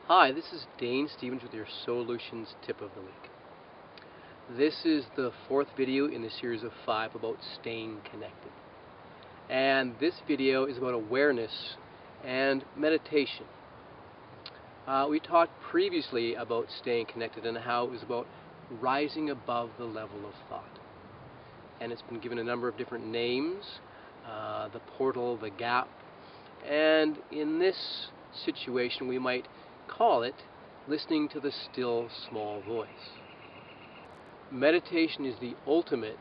Hi, this is Dane Stevens with your Soulutions tip of the week. This is the fourth video in the series of 5 about staying connected. And this video is about awareness and meditation. We talked previously about staying connected and how it was about rising above the level of thought. And it's been given a number of different names, the portal, the gap, and in this situation we might call it listening to the still small voice. Meditation is the ultimate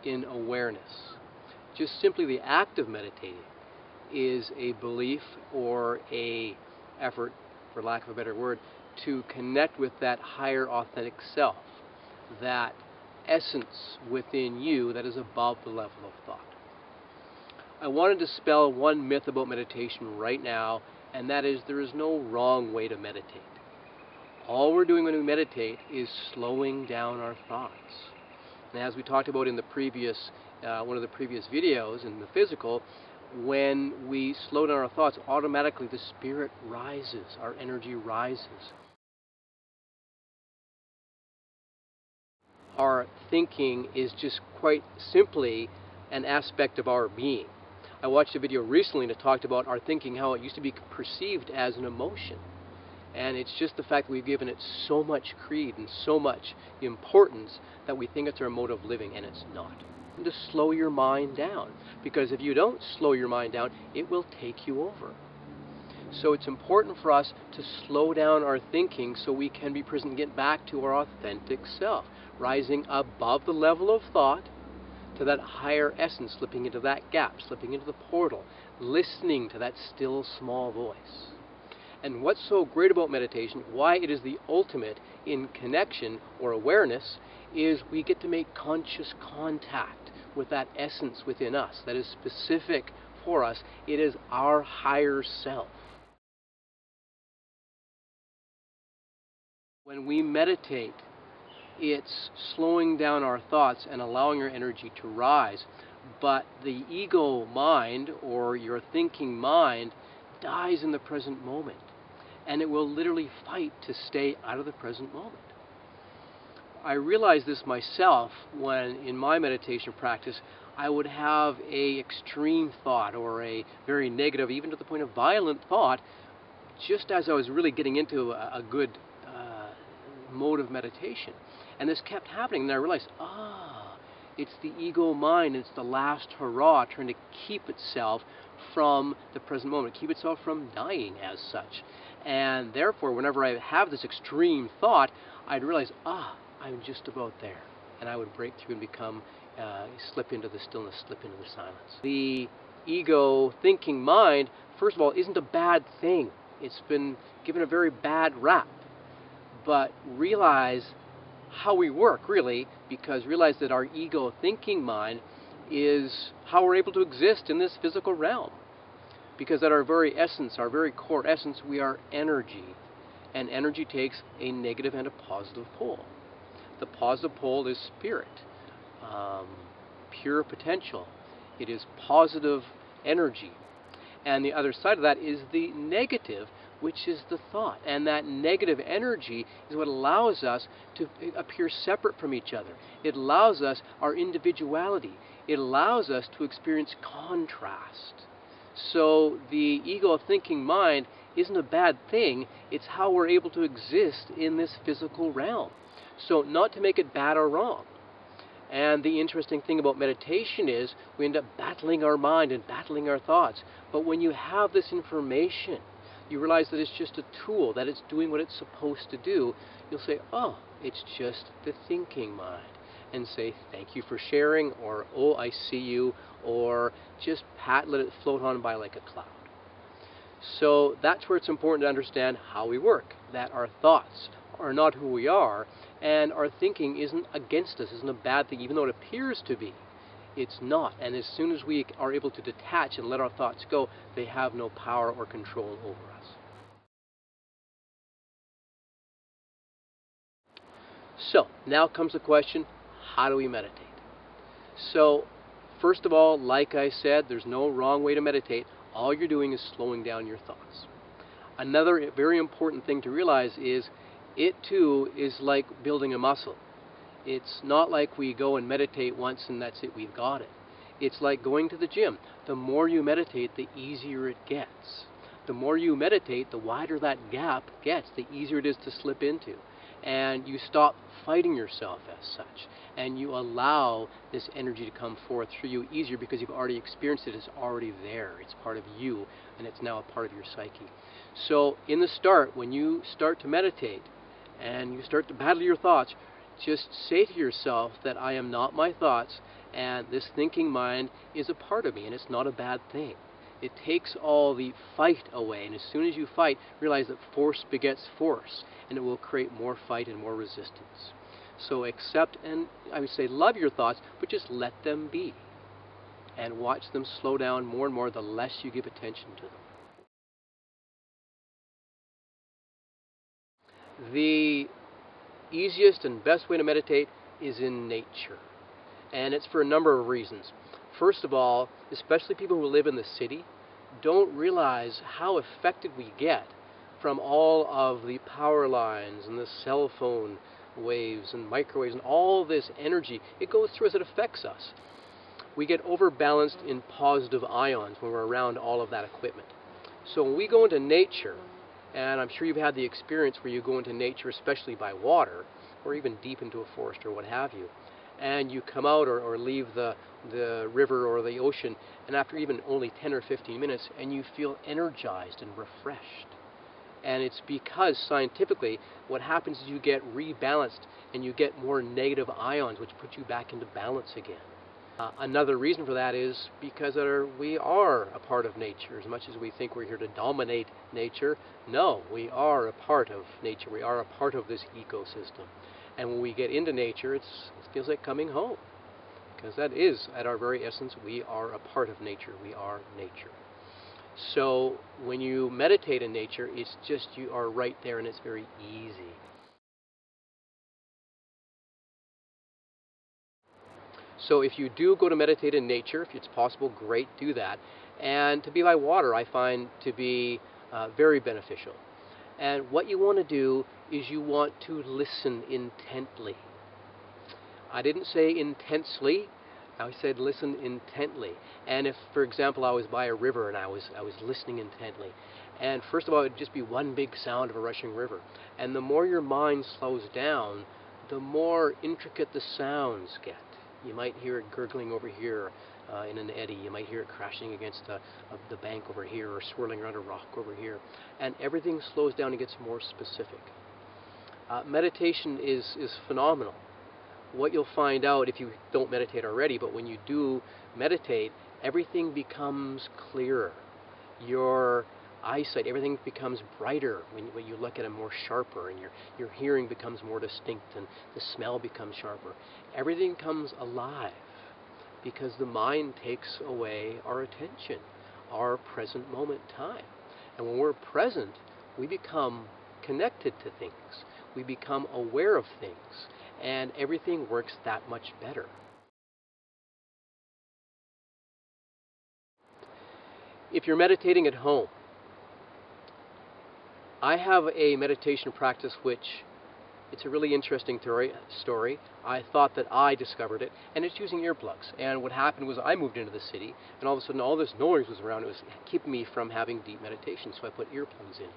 in awareness. Just simply the act of meditating is a belief or a effort, for lack of a better word, to connect with that higher authentic self, that essence within you that is above the level of thought. I want to dispel one myth about meditation right now, and that is there is no wrong way to meditate. All we're doing when we meditate is slowing down our thoughts. And as we talked about in the previous, one of the previous videos in the physical, when we slow down our thoughts, automatically the spirit rises, our energy rises. Our thinking is just quite simply an aspect of our being. I watched a video recently that talked about our thinking, how it used to be perceived as an emotion. And it's just the fact that we've given it so much creed and so much importance that we think it's our mode of living, and it's not. And to slow your mind down, because if you don't slow your mind down, it will take you over. So it's important for us to slow down our thinking so we can be present and get back to our authentic self, rising above the level of thought to that higher essence, slipping into that gap, slipping into the portal, listening to that still small voice. And what's so great about meditation, why it is the ultimate in connection or awareness, is we get to make conscious contact with that essence within us that is specific for us. It is our higher self. When we meditate, it's slowing down our thoughts and allowing our energy to rise. But the ego mind, or your thinking mind, dies in the present moment. And it will literally fight to stay out of the present moment. I realized this myself when, in my meditation practice, I would have an extreme thought or a very negative, even to the point of violent thought, just as I was really getting into a good mode of meditation. And this kept happening, and I realized, it's the ego mind, it's the last hurrah trying to keep itself from the present moment, keep itself from dying as such. And therefore, whenever I have this extreme thought, I'd realize, I'm just about there. And I would break through and become, slip into the stillness, slip into the silence. The ego thinking mind, first of all, isn't a bad thing. It's been given a very bad rap. But realize how we work, really, because realize that our ego thinking mind is how we're able to exist in this physical realm. Because at our very essence, our very core essence, we are energy. And energy takes a negative and a positive pole. The positive pole is spirit, pure potential. It is positive energy. And the other side of that is the negative, which is the thought. And that negative energy is what allows us to appear separate from each other. It allows us our individuality. It allows us to experience contrast. So the ego thinking mind isn't a bad thing. It's how we're able to exist in this physical realm. So not to make it bad or wrong. And the interesting thing about meditation is we end up battling our mind and battling our thoughts. But when you have this information, you realize that it's just a tool, that it's doing what it's supposed to do, you'll say, it's just the thinking mind. And say, thank you for sharing, or, I see you, or just let it float on by like a cloud. So that's where it's important to understand how we work, that our thoughts are not who we are, and our thinking isn't against us, isn't a bad thing, even though it appears to be. It's not. And as soon as we are able to detach and let our thoughts go, they have no power or control over us. So, now comes the question, how do we meditate? So, first of all, like I said, there's no wrong way to meditate. All you're doing is slowing down your thoughts. Another very important thing to realize is it too is like building a muscle. It's not like we go and meditate once and that's it, we've got it. It's like going to the gym. The more you meditate, the easier it gets. The more you meditate, the wider that gap gets, the easier it is to slip into. And you stop fighting yourself as such. And you allow this energy to come forth through you easier because you've already experienced it. It's already there. It's part of you, and it's now a part of your psyche. So in the start, when you start to meditate and you start to battle your thoughts, just say to yourself that I am not my thoughts, and this thinking mind is a part of me, and it's not a bad thing. It takes all the fight away, and as soon as you fight, realize that force begets force, and it will create more fight and more resistance. So accept and, I would say, love your thoughts, but just let them be, and watch them slow down more and more the less you give attention to them. The easiest and best way to meditate is in nature, and it's for a number of reasons. First of all, especially people who live in the city don't realize how affected we get from all of the power lines and the cell phone waves and microwaves and all this energy. It goes through us, it affects us. We get overbalanced in positive ions when we're around all of that equipment. So when we go into nature, and I'm sure you've had the experience where you go into nature, especially by water, or even deep into a forest or what have you, and you come out or leave the river or the ocean, and after even only 10 or 15 minutes, and you feel energized and refreshed. And it's because scientifically what happens is you get rebalanced and you get more negative ions, which put you back into balance again. Another reason for that is because we are a part of nature. As much as we think we're here to dominate nature, no, we are a part of nature. We are a part of this ecosystem. And when we get into nature, it feels like coming home. Because that is, at our very essence, we are a part of nature. We are nature. So when you meditate in nature, it's just you are right there and it's very easy. So if you do go to meditate in nature, if it's possible, great, do that. And to be by water, I find to be very beneficial. And what you want to do is you want to listen intently. I didn't say intensely, I said listen intently. And if, for example, I was by a river and I was listening intently, and first of all, it would just be one big sound of a rushing river. And the more your mind slows down, the more intricate the sounds get. You might hear it gurgling over here in an eddy. You might hear it crashing against the bank over here or swirling around a rock over here. And everything slows down and gets more specific. Meditation is phenomenal. What you'll find out if you don't meditate already, but when you do meditate, everything becomes clearer. Your eyesight, everything becomes brighter when you look at it more sharper, and your hearing becomes more distinct, and the smell becomes sharper. Everything comes alive because the mind takes away our attention, our present moment time. And when we're present, we become connected to things. We become aware of things, and everything works that much better. If you're meditating at home, I have a meditation practice which, it's a really interesting story. I thought that I discovered it, and it's using earplugs. And what happened was I moved into the city, and all of a sudden all this noise was around. It was keeping me from having deep meditation, so I put earplugs in.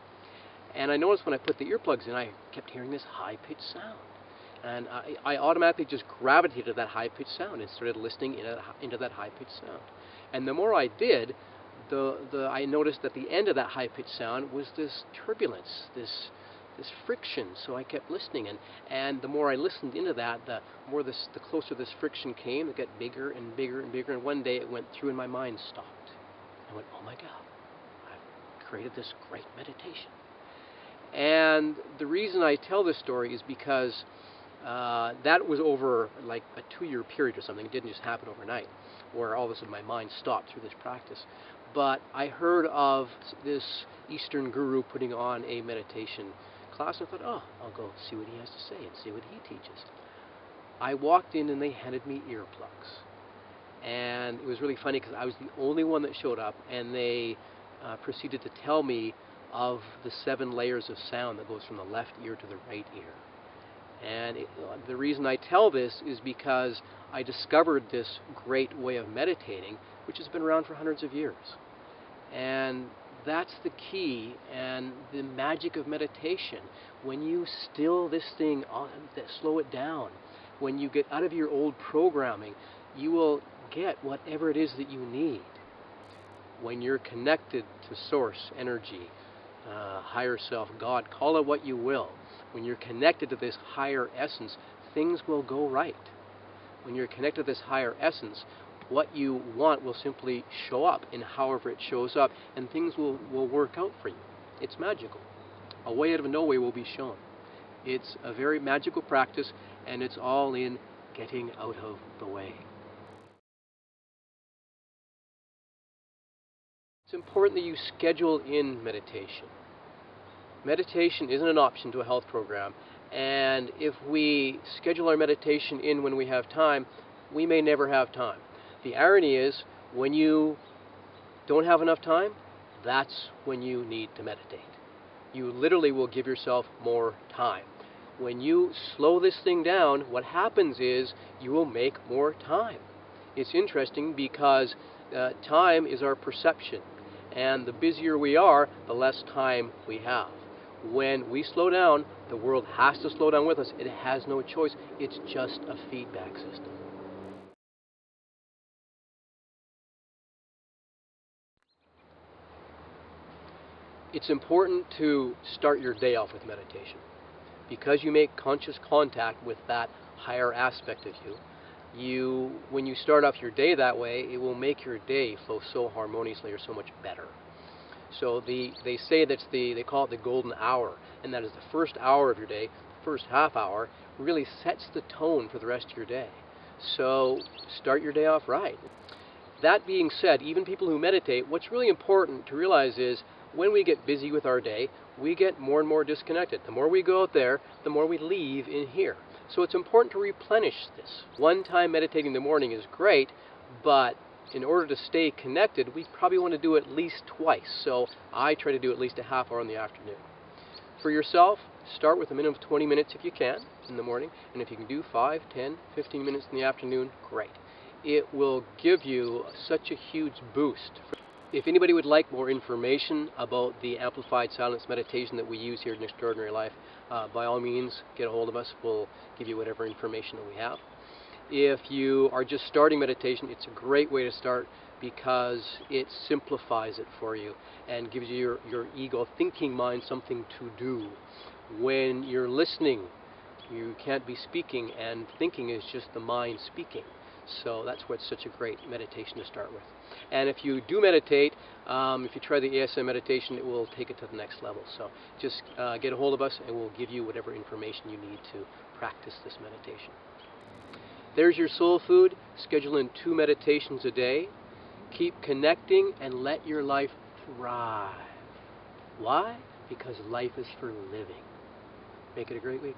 And I noticed when I put the earplugs in, I kept hearing this high-pitched sound. And I automatically just gravitated to that high-pitched sound and started listening into that high-pitched sound. And the more I did, I noticed that the end of that high-pitched sound was this turbulence, this friction. So I kept listening, and the more I listened into that, the closer this friction came. It got bigger and bigger and bigger, and one day it went through and my mind stopped. I went, oh my God, I've created this great meditation. And the reason I tell this story is because that was over like a 2-year period or something. It didn't just happen overnight, where all of a sudden my mind stopped through this practice. But I heard of this Eastern guru putting on a meditation class, and I thought, oh, I'll go see what he has to say and see what he teaches. I walked in and they handed me earplugs. And it was really funny because I was the only one that showed up, and they proceeded to tell me of the 7 layers of sound that goes from the left ear to the right ear. And the reason I tell this is because I discovered this great way of meditating, which has been around for hundreds of years. And that's the key and the magic of meditation. When you still this thing, slow it down, when you get out of your old programming, you will get whatever it is that you need. When you're connected to source, energy, higher self, God, call it what you will. When you're connected to this higher essence, things will go right. When you're connected to this higher essence, what you want will simply show up in however it shows up, and things will work out for you. It's magical. A way out of no way will be shown. It's a very magical practice, and it's all in getting out of the way. It's important that you schedule in meditation. Meditation isn't an option to a health program, and if we schedule our meditation in when we have time, we may never have time. The irony is, when you don't have enough time, that's when you need to meditate. You literally will give yourself more time. When you slow this thing down, what happens is you will make more time. It's interesting because time is our perception, and the busier we are, the less time we have. When we slow down, the world has to slow down with us. It has no choice. It's just a feedback system. It's important to start your day off with meditation. Because you make conscious contact with that higher aspect of you, when you start off your day that way, it will make your day flow so harmoniously or so much better. So they say they call it the golden hour, and that is the first hour of your day, the first half hour, really sets the tone for the rest of your day. So start your day off right. That being said, even people who meditate, what's really important to realize is when we get busy with our day, we get more and more disconnected. The more we go out there, the more we leave in here. So it's important to replenish this. One time meditating in the morning is great, but in order to stay connected, we probably want to do it at least twice. So I try to do at least a half hour in the afternoon. For yourself, start with a minimum of 20 minutes if you can in the morning, and if you can do 5, 10, 15 minutes in the afternoon, great. It will give you such a huge boost. If anybody would like more information about the Amplified Silence Meditation that we use here in Extraordinary Life, by all means, get a hold of us. We'll give you whatever information that we have. If you are just starting meditation, it's a great way to start because it simplifies it for you and gives you your ego thinking mind something to do. When you're listening, you can't be speaking, and thinking is just the mind speaking. So that's what's such a great meditation to start with. And if you do meditate, if you try the ASM meditation, it will take it to the next level. So just get a hold of us and we'll give you whatever information you need to practice this meditation. There's your soul food. Schedule in 2 meditations a day. Keep connecting and let your life thrive. Why? Because life is for living. Make it a great week.